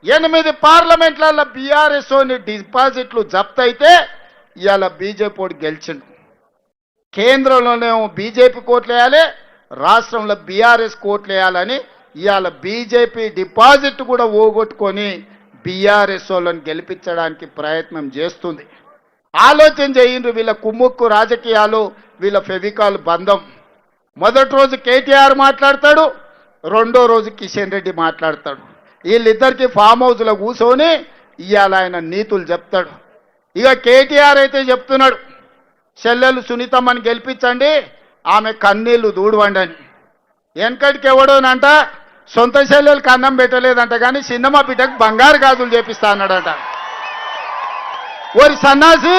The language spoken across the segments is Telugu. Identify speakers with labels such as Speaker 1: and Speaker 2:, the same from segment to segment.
Speaker 1: 8 పార్లమెంట్ల బీఆర్ఎస్ డిపాజిట్లు జప్తు అయితే ఇవాళ బీజేపీ గెలిచిండు. కేంద్రంలోనేమో బీజేపీ కోట్లు వేయాలి, రాష్ట్రంలో బీఆర్ఎస్ కోట్లు వేయాలని ఇవాళ బీజేపీ డిపాజిట్ కూడా ఓగొట్టుకొని బీఆర్ఎస్ వాళ్ళని గెలిపించడానికి ప్రయత్నం చేస్తుంది. ఆలోచన చేయండి. వీళ్ళ కుమ్ముక్కు రాజకీయాలు, వీళ్ళ ఫెవికాల్ బంధం. మొదటి రోజు కేటీఆర్ మాట్లాడతాడు, రెండో రోజు కిషన్ రెడ్డి మాట్లాడతాడు. వీళ్ళిద్దరికి ఫామ్ హౌస్లో కూర్చొని ఇవాళ ఆయన నీతులు చెప్తాడు. ఇక కేటీఆర్ అయితే చెప్తున్నాడు, చెల్లెలు సునీతమ్మని గెలిపించండి, ఆమె కన్నీళ్లు దూడవండి అని. వెనకటికి ఎవడోనంట సొంత చెల్లెలకు అన్నం పెట్టలేదంట, కానీ చిన్నమ్మ బిడ్డకు బంగారు గాజులు చేపిస్తా అన్నాడంట. ఓరి సన్నాసి,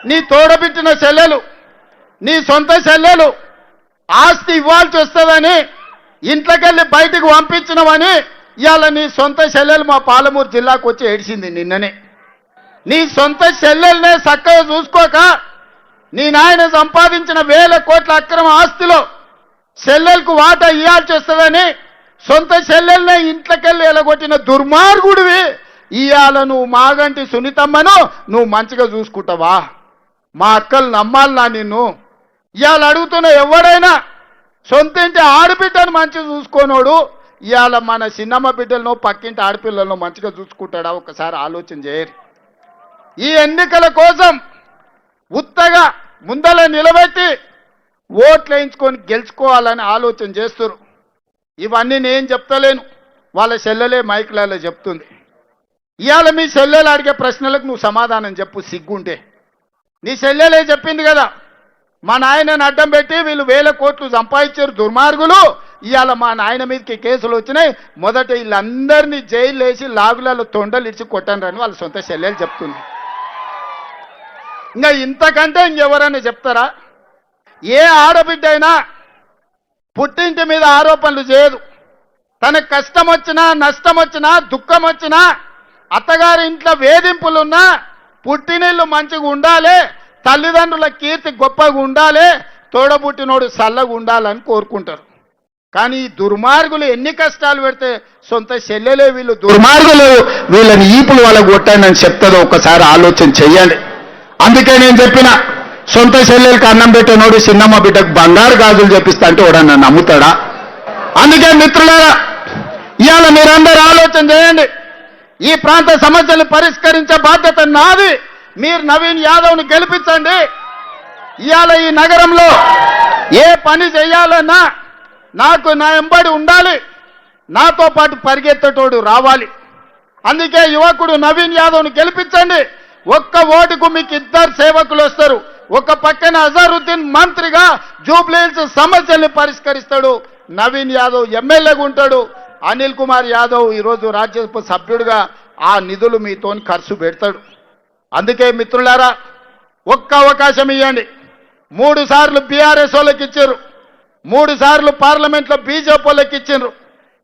Speaker 1: నీ తోడబిట్టిన చెల్లెలు, నీ సొంత చెల్లెలు ఆస్తి ఇవ్వాల్సి వస్తుందని ఇంట్లోకెళ్ళి బయటకు పంపించినవని ఇవాళ నీ సొంత చెల్లెలు మా పాలమూరు జిల్లాకు వచ్చి ఏడిచింది నిన్ననే. నీ సొంత చెల్లెలనే చక్కగా చూసుకోక నీ నాయన సంపాదించిన 1000 కోట్ల అక్రమ ఆస్తిలో చెల్లెలకు వాటా ఇవ్వాల్సి వస్తుందని సొంత చెల్లెలనే ఇంట్లోకెళ్ళి ఎలగొట్టిన దుర్మార్గుడివి. ఇవాళ నువ్వు మాగంటి సునీతమ్మను నువ్వు మంచిగా చూసుకుంటావా? మా అక్కలు నమ్మాలనా నిన్ను? ఇవాళ అడుగుతున్న ఎవడైనా సొంత ఇంటి ఆడబిడ్డను మంచిగా చూసుకోనోడు ఇవాళ మన చిన్నమ్మ బిడ్డలను పక్కింటి ఆడపిల్లలను మంచిగా చూసుకుంటాడా? ఒకసారి ఆలోచన చేయరు. ఈ ఎన్నికల కోసం ఉత్తగా ముందల నిలబెట్టి ఓట్లు వేయించుకొని గెలుచుకోవాలని ఆలోచన చేస్తారు. ఇవన్నీ నేను చెప్తలేను, వాళ్ళ చెల్లెలే మైకులలో చెప్తుంది. ఇవాళ మీ చెల్లెలు అడిగే ప్రశ్నలకు నువ్వు సమాధానం చెప్పు సిగ్గుంటే. నీ చెల్లెలే చెప్పింది కదా, మా నాయనని అడ్డం పెట్టి వీళ్ళు 1000 కోట్లు సంపాదించారు దుర్మార్గులు, ఇవాళ మా నాయన మీదకి కేసులు వచ్చినాయి, మొదట వీళ్ళందరినీ జైలు వేసి లాగులలో తొండలు ఇచ్చి కొట్టండి వాళ్ళ సొంత చెల్లెలు చెప్తుంది. ఇంకా ఇంతకంటే ఇంకెవరైనా చెప్తారా? ఏ ఆడబిడ్డ అయినా పుట్టింటి మీద ఆరోపణలు చేయదు. తనకు కష్టం వచ్చినా, నష్టం వచ్చినా, దుఃఖం వచ్చినా, అత్తగారి ఇంట్లో వేధింపులున్నా పుట్టినిల్లు మంచిగా ఉండాలి, తల్లిదండ్రుల కీర్తి గొప్పగా ఉండాలి, తోడబుట్టినోడు చల్లగా ఉండాలని కోరుకుంటారు. కానీ ఈ దుర్మార్గులు ఎన్ని కష్టాలు పెడితే సొంత చెల్లెలే వీళ్ళు దుర్మార్గులు, వీళ్ళని ఈపులు వాళ్ళకు కొట్టండి అని చెప్తుందో ఒకసారి ఆలోచన చెయ్యండి. అందుకే నేను చెప్పిన, సొంత చెల్లెలకు అన్నం పెట్టినోడు చిన్నమ్మ బిడ్డకు బంగారు గాజులు చెప్పిస్తా అంటే ఎవడన్నా నమ్ముతాడా? అందుకే మిత్రులారా, ఇవాళ మీరందరూ ఆలోచన చేయండి. ఈ ప్రాంత సమస్యలు పరిష్కరించే బాధ్యత నాది. మీరు నవీన్ యాదవ్ను గెలిపించండి. ఇవాళ ఈ నగరంలో ఏ పని చేయాలన్నా నాకు నా ఎంబడి ఉండాలి, నాతో పాటు పరిగెత్తటోడు రావాలి. అందుకే యువకుడు నవీన్ యాదవ్ను గెలిపించండి. ఒక్క ఓటుకు మీకు 2 సేవకులు వస్తారు. ఒక పక్కన అజారుద్దీన్ మంత్రిగా జూబ్లీహిల్స్ సమస్యల్ని పరిష్కరిస్తాడు, నవీన్ యాదవ్ ఎమ్మెల్యేగా ఉంటాడు, అనిల్ కుమార్ యాదవ్ ఈరోజు రాజ్యసభ సభ్యుడిగా ఆ నిధులు మీతో ఖర్చు పెడతాడు. అందుకే మిత్రులారా, ఒక్క అవకాశం ఇవ్వండి. 3 సార్లు బీఆర్ఎస్ వాళ్ళకి ఇచ్చారు, 3 సార్లు పార్లమెంట్లో బీజేపీ వాళ్ళకి ఇచ్చారు.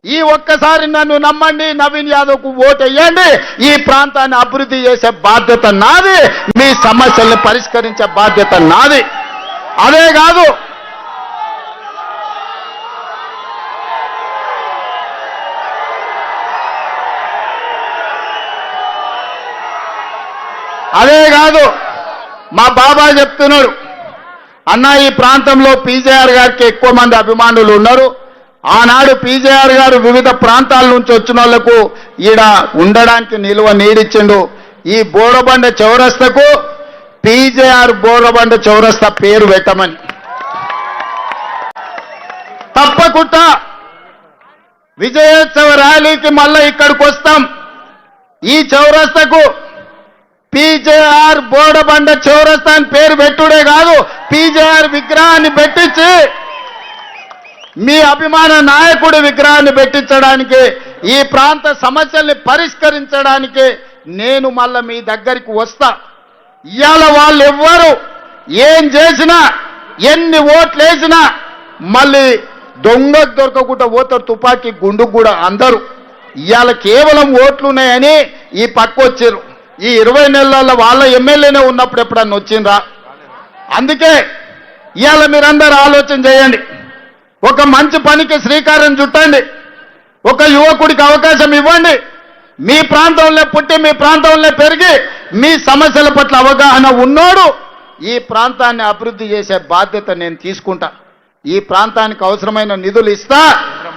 Speaker 1: ఈ ఒక్కసారి నన్ను నమ్మండి, నవీన్ యాదవ్కు ఓటు వేయండి. ఈ ప్రాంతాన్ని అభివృద్ధి చేసే బాధ్యత నాది, మీ సమస్యల్ని పరిష్కరించే బాధ్యత నాది. అదే కాదు, మా బాబా చెప్తున్నాడు, అన్న ఈ ప్రాంతంలో పీజేఆర్ గారికి ఎక్కువ మంది అభిమానులు ఉన్నారు. ఆనాడు పీజేఆర్ గారు వివిధ ప్రాంతాల నుంచి వచ్చిన వాళ్లకు ఈడ ఉండడానికి నిలువ నీడిచ్చిండు. ఈ బోరబండ చౌరస్తకు పీజేఆర్ బోరబండ చౌరస్తా పేరు పెట్టమని. తప్పకుండా విజయోత్సవ ర్యాలీకి మళ్ళీ ఇక్కడికి వస్తాం. ఈ చౌరస్తకు పీజేఆర్ బోరబండ చౌరస్తా అని పేరు పెట్టుడే కాదు, పీజేఆర్ విగ్రహాన్ని పెట్టించి మీ అభిమాన నాయకుడి విగ్రహాన్ని పెట్టించడానికి, ఈ ప్రాంత సమస్యల్ని పరిష్కరించడానికి నేను మళ్ళా మీ దగ్గరికి వస్తా. ఇవాళ వాళ్ళు ఎవ్వరు ఏం చేసినా, ఎన్ని ఓట్లు వేసినా మళ్ళీ దొంగకు దొరకకుండా పోతారు, తుపాకీ గుండుకు కూడా అందరూ. ఇవాళ కేవలం ఓట్లున్నాయని ఈ పక్క వచ్చారు. ఈ 20 నెలల వాళ్ళ ఎమ్మెల్యేనే ఉన్నప్పుడు ఎప్పుడన్నా వచ్చిండ్రా? అందుకే ఇవాళ మీరందరూ ఆలోచన చేయండి. ఒక మంచి పనికి శ్రీకారం చుట్టండి, ఒక యువకుడికి అవకాశం ఇవ్వండి. మీ ప్రాంతంలో పుట్టి మీ ప్రాంతంలో పెరిగి మీ సమస్యల పట్ల అవగాహన ఉన్నోడు ఈ ప్రాంతాన్ని అభివృద్ధి చేసే బాధ్యత నేను తీసుకుంటా. ఈ ప్రాంతానికి అవసరమైన నిధులు ఇస్తా,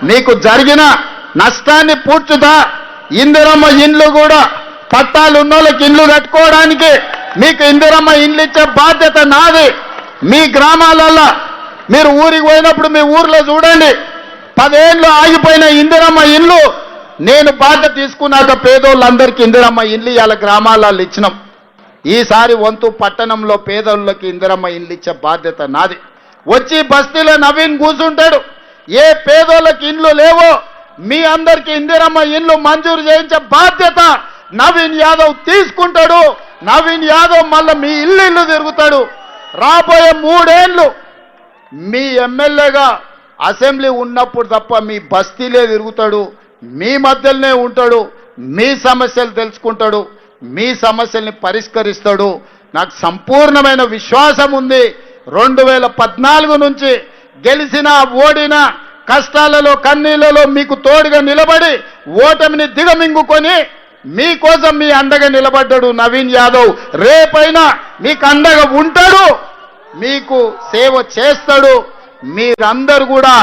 Speaker 1: మీకు జరిగిన నష్టాన్ని పూడ్చుతా. ఇందిరమ్మ ఇండ్లు కూడా పట్టాలు ఉన్నోళ్ళకి ఇండ్లు కట్టుకోవడానికి మీకు ఇందిరమ్మ ఇండ్లు ఇచ్చే బాధ్యత నాది. మీ గ్రామాలలో మీరు ఊరికి పోయినప్పుడు మీ ఊర్లో చూడండి, 10 ఏళ్ళు ఆగిపోయిన ఇందిరమ్మ ఇండ్లు నేను బాధ్యత తీసుకున్నాక పేదోళ్ళందరికీ ఇందిరమ్మ ఇండ్లు ఇవాళ గ్రామాలలో ఇచ్చినాం. ఈసారి వంతు పట్టణంలో పేదోళ్ళకి ఇందిరమ్మ ఇండ్లు ఇచ్చే బాధ్యత నాది. వచ్చి బస్తీలో నవీన్ కూర్చుంటాడు, ఏ పేదోళ్ళకి ఇండ్లు లేవో మీ అందరికీ ఇందిరమ్మ ఇండ్లు మంజూరు చేయించే బాధ్యత నవీన్ యాదవ్ తీసుకుంటాడు. నవీన్ యాదవ్ మళ్ళీ మీ ఇల్లు తిరుగుతాడు. రాబోయే 3 ఏళ్ళు మీ ఎమ్మెల్యేగా అసెంబ్లీ ఉన్నప్పుడు తప్ప మీ బస్తీలే తిరుగుతాడు, మీ మధ్యలోనే ఉంటాడు, మీ సమస్యలు తెలుసుకుంటాడు, మీ సమస్యల్ని పరిష్కరిస్తాడు. నాకు సంపూర్ణమైన విశ్వాసం ఉంది. 2014 నుంచి గెలిచిన ఓడిన కష్టాలలో కన్నీళ్లలో మీకు తోడుగా నిలబడి ఓటమిని దిగమింగుకొని మీకోసం మీ అండగా నిలబడ్డాడు నవీన్ యాదవ్. రేపైనా మీకు అండగా ఉంటాడు, మీకు సేవ చేస్తాడు. మీరందరూ కూడా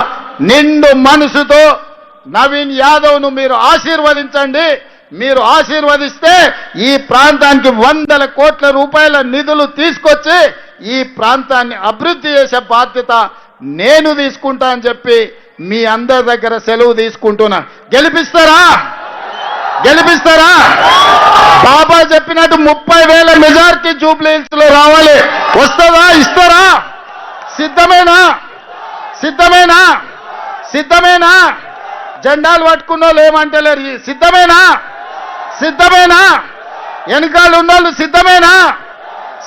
Speaker 1: నిండు మనసుతో నవీన్ యాదవ్ను మీరు ఆశీర్వదించండి. మీరు ఆశీర్వదిస్తే ఈ ప్రాంతానికి 100 కోట్ల రూపాయల నిధులు తీసుకొచ్చి ఈ ప్రాంతాన్ని అభివృద్ధి చేసే బాధ్యత నేను తీసుకుంటా అని చెప్పి మీ అందరి దగ్గర సెలవు తీసుకుంటున్నా. గెలిపిస్తారా? గెలిపిస్తారా? బాబా చెప్పినట్టు 30,000 మెజార్టీ జూబ్లీ హిల్స్ లో రావాలి. వస్తుందా? ఇస్తారా? సిద్ధమేనా? సిద్ధమేనా? సిద్ధమేనా? జెండాలు పట్టుకున్న వాళ్ళు ఏమంటలేరు. సిద్ధమేనా? సిద్ధమేనా? వెనకాల ఉన్నోళ్ళు సిద్ధమేనా?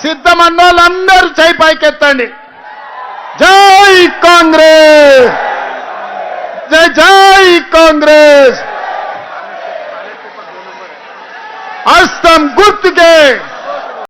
Speaker 1: సిద్ధమన్న వాళ్ళందరూ చేయి పైకెత్తండి. జై కాంగ్రెస్, జై జై కాంగ్రెస్. హస్తం గుర్తుకే